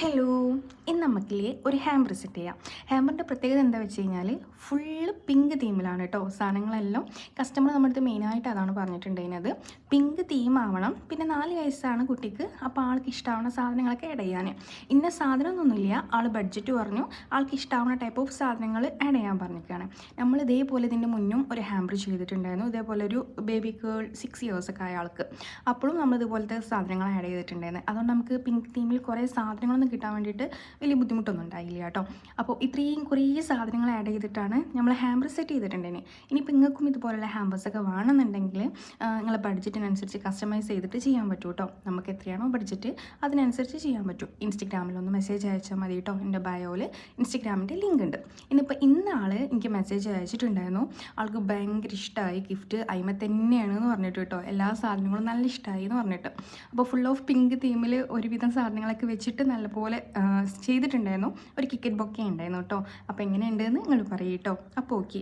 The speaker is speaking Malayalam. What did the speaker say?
ഹലോ, ഇന്ന് നമുക്കില്ലേ ഒരു ഹാമ്പർ സെറ്റ് ചെയ്യാം. ഹാമ്പറിൻ്റെ പ്രത്യേകത എന്താ വെച്ച് കഴിഞ്ഞാൽ ഫുള്ള് പിങ്ക് തീമിലാണ് കേട്ടോ. സാധനങ്ങളെല്ലാം കസ്റ്റമർ നമ്മുടെ അടുത്ത് മെയിനായിട്ട് അതാണ് പറഞ്ഞിട്ടുണ്ടായിരുന്നത്. പിങ്ക് തീം ആവണം. പിന്നെ 4 വയസ്സാണ് കുട്ടിക്ക്. അപ്പോൾ ആൾക്ക് ഇഷ്ടമാവുന്ന സാധനങ്ങളൊക്കെ ആഡ് ചെയ്യാൻ. ഇന്ന സാധനമൊന്നുമില്ല, ആൾ ബഡ്ജറ്റ് പറഞ്ഞു, ആൾക്ക് ഇഷ്ടമാവുന്ന ടൈപ്പ് ഓഫ് സാധനങ്ങൾ ആഡ് ചെയ്യാൻ പറഞ്ഞിരിക്കുകയാണ്. നമ്മൾ ഇതേപോലെ ഇതിൻ്റെ മുന്നും ഒരു ഹാമ്പർ ചെയ്തിട്ടുണ്ടായിരുന്നു. ഇതേപോലെ ഒരു ബേബി ഗേൾ 6 ഇയേഴ്സൊക്കെ ആയ ആൾക്ക്. അപ്പോഴും നമ്മൾ ഇതുപോലത്തെ സാധനങ്ങൾ ആഡ് ചെയ്തിട്ടുണ്ടായിരുന്നു. അതുകൊണ്ട് നമുക്ക് പിങ്ക് തീമിൽ കുറേ സാധനങ്ങളൊന്നും കിട്ടാൻ വേണ്ടിയിട്ട് വലിയ ബുദ്ധിമുട്ടൊന്നും ഉണ്ടായില്ല കേട്ടോ. അപ്പോൾ ഇത്രയും കുറേ സാധനങ്ങൾ ആഡ് ചെയ്തിട്ടാണ് നമ്മൾ ഹാമ്പർ സെറ്റ് ചെയ്തിട്ടുണ്ടെങ്കിൽ. ഇനിയിപ്പോൾ നിങ്ങൾക്കും ഇതുപോലുള്ള ഹാമ്പേഴ്സൊക്കെ വേണമെന്നുണ്ടെങ്കിൽ നിങ്ങളെ ബഡ്ജറ്റിനനുസരിച്ച് കസ്റ്റമൈസ് ചെയ്തിട്ട് ചെയ്യാൻ പറ്റും കേട്ടോ. നമുക്ക് എത്രയാണോ ബഡ്ജറ്റ് അതിനനുസരിച്ച് ചെയ്യാൻ പറ്റും. ഇൻസ്റ്റഗ്രാമിലൊന്ന് മെസ്സേജ് അയച്ചാൽ മതി കേട്ടോ. എൻ്റെ ബയോയിൽ ഇൻസ്റ്റഗ്രാമിൻ്റെ ലിങ്ക് ഉണ്ട്. ഇനിയിപ്പോൾ ഇന്നാൾ എനിക്ക് മെസ്സേജ് അയച്ചിട്ടുണ്ടായിരുന്നു. ആൾക്ക് ഭയങ്കര ഇഷ്ടമായി ഗിഫ്റ്റ് അയിമ തന്നെയാണ് എന്ന് പറഞ്ഞിട്ട് കേട്ടോ. എല്ലാ സാധനങ്ങളും നല്ല ഇഷ്ടമായി എന്ന് പറഞ്ഞിട്ട്. അപ്പോൾ ഫുൾ ഓഫ് പിങ്ക് തീമിൽ ഒരുവിധം സാധനങ്ങളൊക്കെ വെച്ചിട്ട് നല്ലപോലെ ചെയ്തിട്ടുണ്ടായിരുന്നു. ഒരു കിക്കറ്റ് ബൊക്കെ ഉണ്ടായിരുന്നു കേട്ടോ. അപ്പോൾ എങ്ങനെയുണ്ടെന്ന് നിങ്ങൾ പറയും കേട്ടോ. അപ്പോൾ ഓക്കെ.